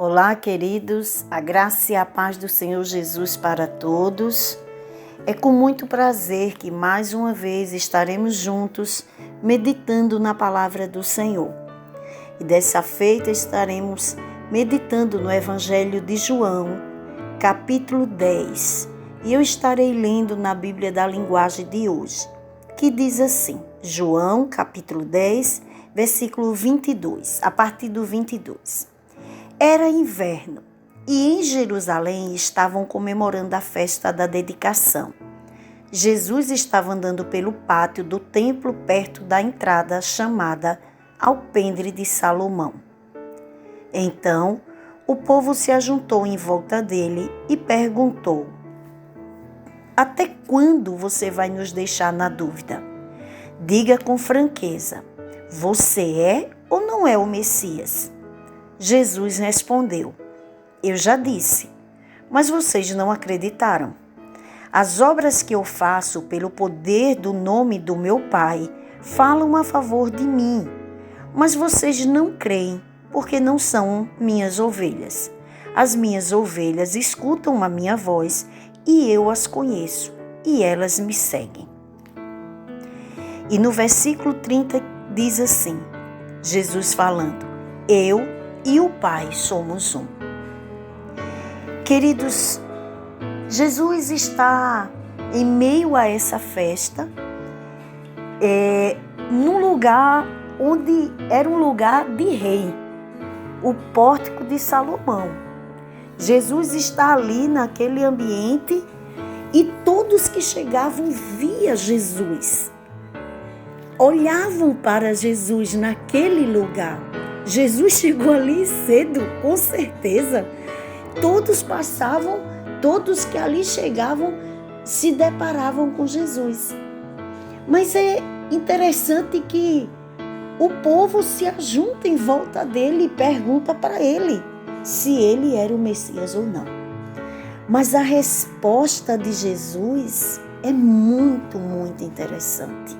Olá, queridos, a graça e a paz do Senhor Jesus para todos. É com muito prazer que mais uma vez estaremos juntos meditando na palavra do Senhor. E dessa feita estaremos meditando no Evangelho de João, capítulo 10. E eu estarei lendo na Bíblia da linguagem de hoje, que diz assim, João, capítulo 10, versículo 22, a partir do 22. Era inverno e em Jerusalém estavam comemorando a festa da dedicação. Jesus estava andando pelo pátio do templo perto da entrada chamada Alpendre de Salomão. Então, o povo se ajuntou em volta dele e perguntou: Até quando você vai nos deixar na dúvida? Diga com franqueza, você é ou não é o Messias? Jesus respondeu: Eu já disse, mas vocês não acreditaram. As obras que eu faço pelo poder do nome do meu Pai falam a favor de mim, mas vocês não creem porque não são minhas ovelhas. As minhas ovelhas escutam a minha voz e eu as conheço e elas me seguem. E no versículo 30 diz assim, Jesus falando, eu e o Pai somos um. Queridos, Jesus está em meio a essa festa, num lugar onde era um lugar de rei, o pórtico de Salomão. Jesus está ali naquele ambiente e todos que chegavam via Jesus, olhavam para Jesus naquele lugar. Jesus chegou ali cedo, com certeza. Todos passavam, todos que ali chegavam, se deparavam com Jesus. Mas é interessante que o povo se ajunta em volta dele e pergunta para ele se ele era o Messias ou não. Mas a resposta de Jesus é muito, muito interessante.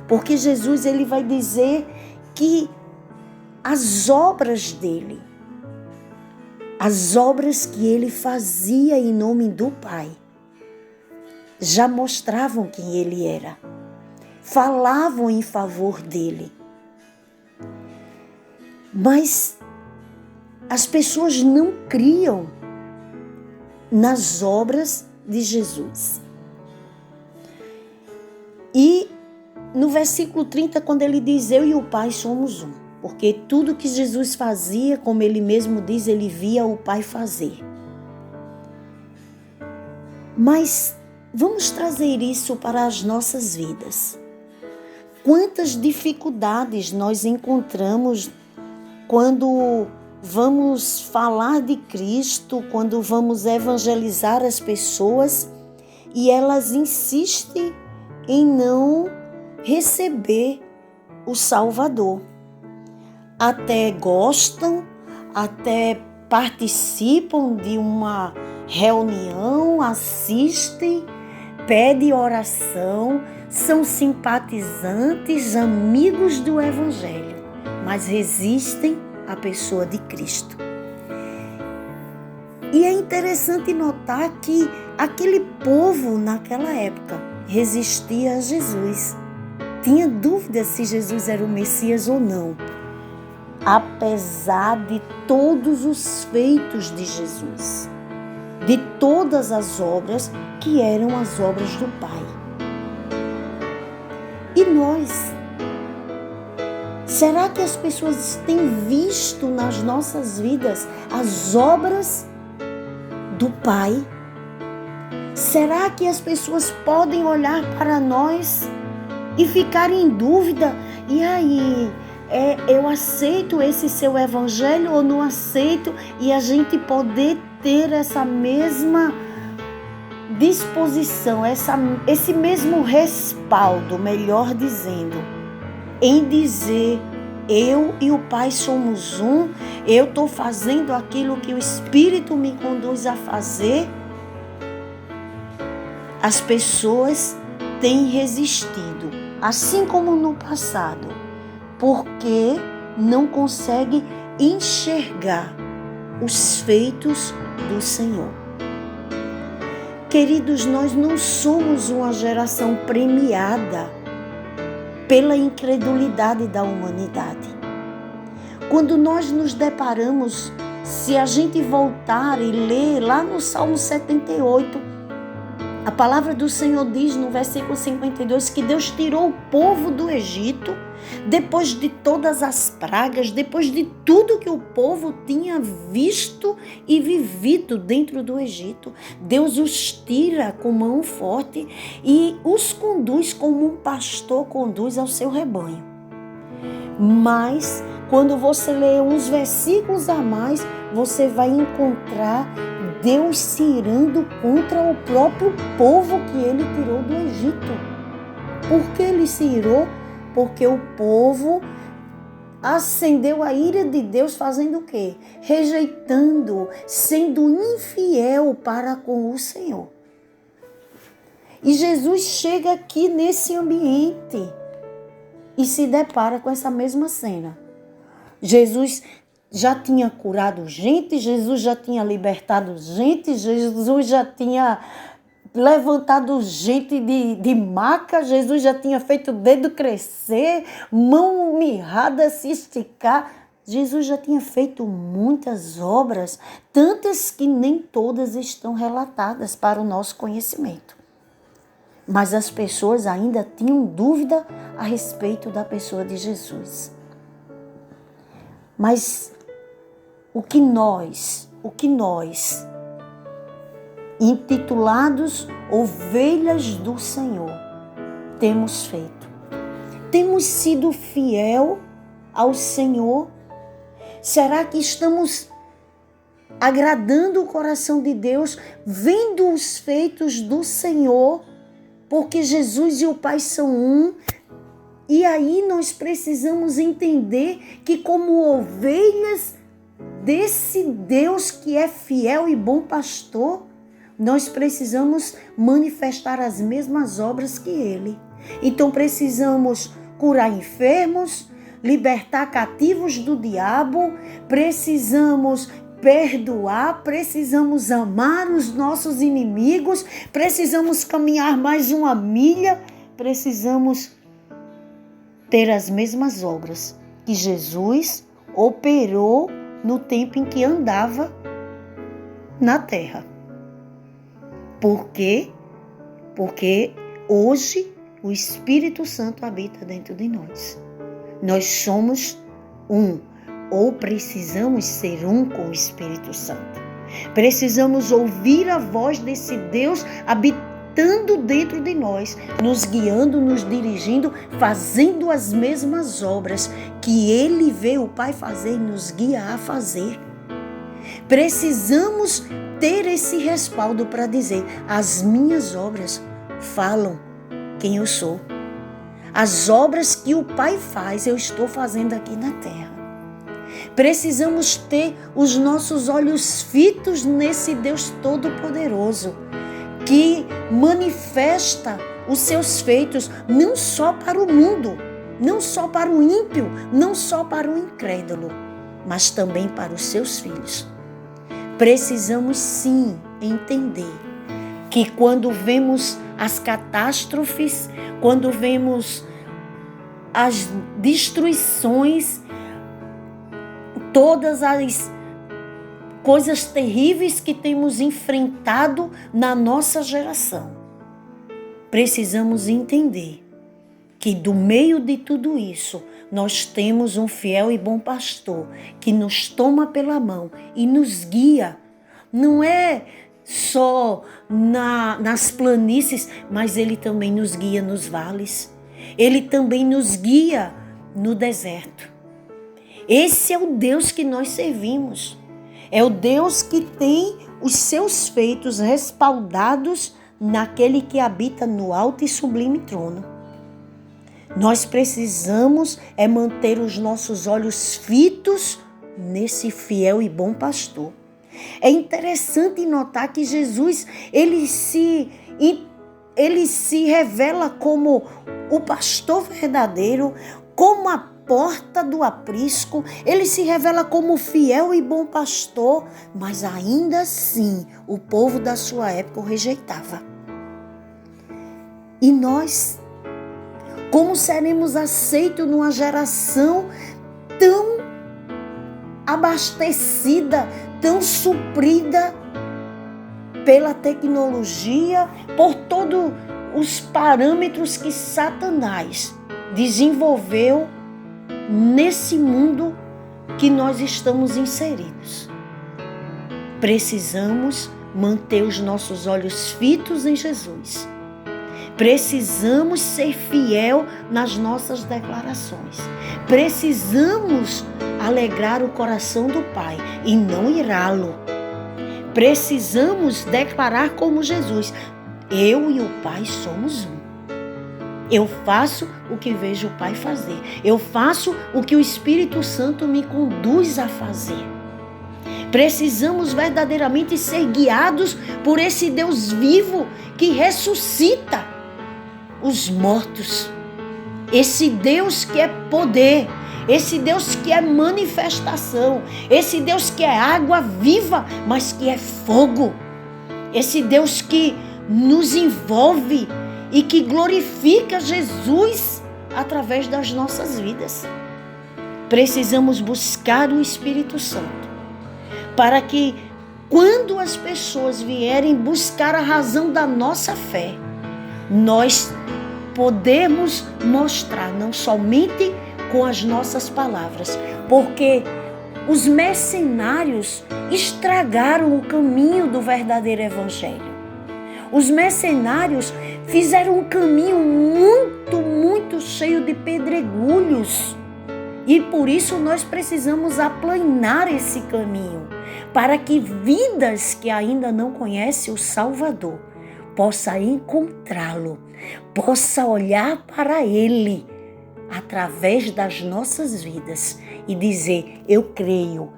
Porque Jesus ele vai dizer que as obras dele, as obras que ele fazia em nome do Pai, já mostravam quem ele era, falavam em favor dele. Mas as pessoas não criam nas obras de Jesus. E no versículo 30, quando ele diz, eu e o Pai somos um. Porque tudo que Jesus fazia, como ele mesmo diz, ele via o Pai fazer. Mas vamos trazer isso para as nossas vidas. Quantas dificuldades nós encontramos quando vamos falar de Cristo, quando vamos evangelizar as pessoas e elas insistem em não receber o Salvador. Até gostam, até participam de uma reunião, assistem, pedem oração, são simpatizantes, amigos do Evangelho, mas resistem à pessoa de Cristo. E é interessante notar que aquele povo naquela época resistia a Jesus. Tinha dúvida se Jesus era o Messias ou não. Apesar de todos os feitos de Jesus, de todas as obras que eram as obras do Pai. E nós? Será que as pessoas têm visto nas nossas vidas as obras do Pai? Será que as pessoas podem olhar para nós e ficar em dúvida? E aí? Eu aceito esse seu evangelho ou não aceito? E a gente poder ter essa mesma disposição, esse mesmo respaldo, melhor dizendo, em dizer, eu e o Pai somos um, eu estou fazendo aquilo que o Espírito me conduz a fazer. As pessoas têm resistido, assim como no passado, porque não consegue enxergar os feitos do Senhor. Queridos, nós não somos uma geração premiada pela incredulidade da humanidade. Quando nós nos deparamos, se a gente voltar e ler lá no Salmo 78, a palavra do Senhor diz no versículo 52 que Deus tirou o povo do Egito, depois de todas as pragas, depois de tudo que o povo tinha visto e vivido dentro do Egito. Deus os tira com mão forte e os conduz como um pastor conduz ao seu rebanho. Mas, quando você lê uns versículos a mais, você vai encontrar Deus se irando contra o próprio povo que ele tirou do Egito. Por que ele se irou? Porque o povo acendeu a ira de Deus fazendo o quê? Rejeitando, sendo infiel para com o Senhor. E Jesus chega aqui nesse ambiente e se depara com essa mesma cena. Jesus já tinha curado gente, Jesus já tinha libertado gente, Jesus já tinha levantado gente de maca, Jesus já tinha feito o dedo crescer, mão mirrada se esticar. Jesus já tinha feito muitas obras, tantas que nem todas estão relatadas para o nosso conhecimento. Mas as pessoas ainda tinham dúvida a respeito da pessoa de Jesus. Mas o que nós, intitulados ovelhas do Senhor, temos feito? Temos sido fiel ao Senhor? Será que estamos agradando o coração de Deus, vendo os feitos do Senhor? Porque Jesus e o Pai são um. E aí nós precisamos entender que como ovelhas desse Deus que é fiel e bom pastor, nós precisamos manifestar as mesmas obras que Ele. Então precisamos curar enfermos, libertar cativos do diabo, precisamos perdoar, precisamos amar os nossos inimigos, precisamos caminhar mais uma milha, precisamos ter as mesmas obras que Jesus operou no tempo em que andava na terra. Por quê? Porque hoje o Espírito Santo habita dentro de nós. Nós somos um, ou precisamos ser um com o Espírito Santo. Precisamos ouvir a voz desse Deus habitando dentro de nós, nos guiando, nos dirigindo, fazendo as mesmas obras que Ele vê o Pai fazer e nos guia a fazer. Precisamos ter esse respaldo para dizer: as minhas obras falam quem eu sou. As obras que o Pai faz, eu estou fazendo aqui na terra. Precisamos ter os nossos olhos fitos nesse Deus Todo-Poderoso, que manifesta os seus feitos não só para o mundo, não só para o ímpio, não só para o incrédulo, mas também para os seus filhos. Precisamos sim entender que quando vemos as catástrofes, quando vemos as destruições, todas as coisas terríveis que temos enfrentado na nossa geração, precisamos entender que do meio de tudo isso, nós temos um fiel e bom pastor que nos toma pela mão e nos guia. Não é só nas planícies, mas Ele também nos guia nos vales. Ele também nos guia no deserto. Esse é o Deus que nós servimos. É o Deus que tem os seus feitos respaldados naquele que habita no alto e sublime trono. Nós precisamos manter os nossos olhos fitos nesse fiel e bom pastor. É interessante notar que Jesus, ele se revela como o pastor verdadeiro, como a porta do aprisco, ele se revela como fiel e bom pastor, mas ainda assim o povo da sua época o rejeitava. E nós, como seremos aceitos numa geração tão abastecida, tão suprida pela tecnologia, por todos os parâmetros que Satanás desenvolveu nesse mundo que nós estamos inseridos? Precisamos manter os nossos olhos fitos em Jesus. Precisamos ser fiel nas nossas declarações. Precisamos alegrar o coração do Pai e não irá-lo. Precisamos declarar como Jesus: eu e o Pai somos um. Eu faço o que vejo o Pai fazer. Eu faço o que o Espírito Santo me conduz a fazer. Precisamos verdadeiramente ser guiados por esse Deus vivo que ressuscita os mortos. Esse Deus que é poder, esse Deus que é manifestação, esse Deus que é água viva, mas que é fogo. Esse Deus que nos envolve e que glorifica Jesus através das nossas vidas. Precisamos buscar o Espírito Santo para que, quando as pessoas vierem buscar a razão da nossa fé, nós podemos mostrar não somente com as nossas palavras, porque os mercenários estragaram o caminho do verdadeiro evangelho. Os mercenários fizeram um caminho muito cheio de pedregulhos. E por isso nós precisamos aplanar esse caminho, para que vidas que ainda não conhecem o Salvador possa encontrá-lo, possa olhar para Ele através das nossas vidas e dizer: eu creio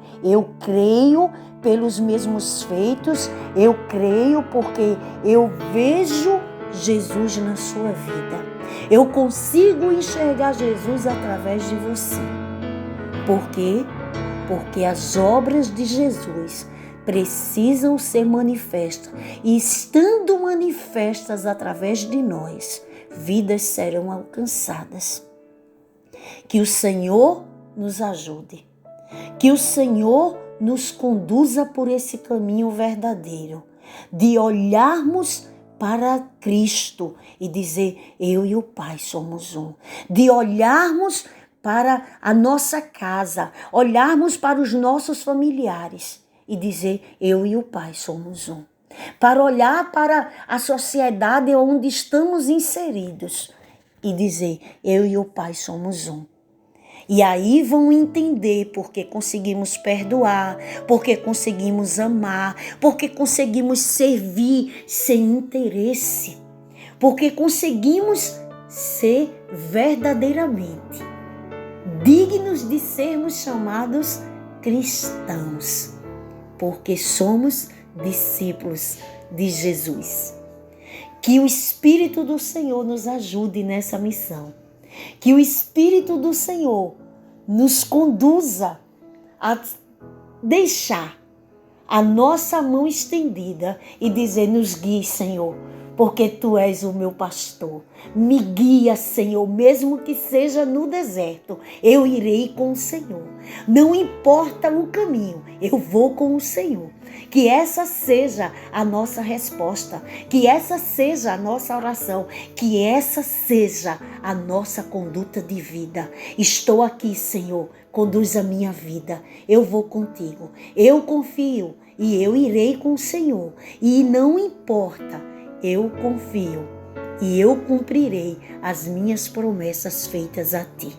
pelos mesmos feitos, eu creio porque eu vejo Jesus na sua vida. Eu consigo enxergar Jesus através de você. Por quê? Porque as obras de Jesus precisam ser manifestas. E estando manifestas através de nós, vidas serão alcançadas. Que o Senhor nos ajude. Que o Senhor nos conduza por esse caminho verdadeiro. De olharmos para Cristo e dizer: eu e o Pai somos um. De olharmos para a nossa casa, olharmos para os nossos familiares e dizer: eu e o Pai somos um. Para olhar para a sociedade onde estamos inseridos e dizer: eu e o Pai somos um. E aí vão entender porque conseguimos perdoar, porque conseguimos amar, porque conseguimos servir sem interesse, porque conseguimos ser verdadeiramente dignos de sermos chamados cristãos, porque somos discípulos de Jesus. Que o Espírito do Senhor nos ajude nessa missão. Que o Espírito do Senhor nos conduza a deixar a nossa mão estendida e dizer: nos guie, Senhor, porque Tu és o meu pastor. Me guia, Senhor, mesmo que seja no deserto, eu irei com o Senhor. Não importa o caminho, eu vou com o Senhor. Que essa seja a nossa resposta, que essa seja a nossa oração, que essa seja a nossa conduta de vida. Estou aqui, Senhor, conduz a minha vida, eu vou contigo, eu confio e eu irei com o Senhor. E não importa, eu confio e eu cumprirei as minhas promessas feitas a Ti.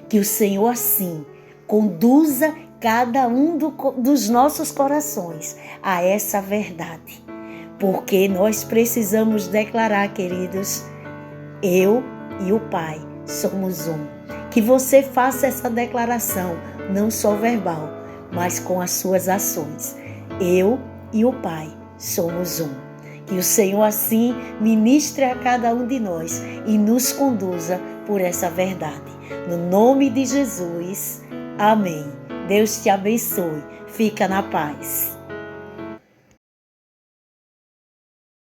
Que o Senhor assim conduza cada um dos nossos corações a essa verdade. Porque nós precisamos declarar, queridos, eu e o Pai somos um. Que você faça essa declaração, não só verbal, mas com as suas ações. Eu e o Pai somos um. Que o Senhor assim ministre a cada um de nós e nos conduza por essa verdade. No nome de Jesus. Amém. Deus te abençoe. Fica na paz.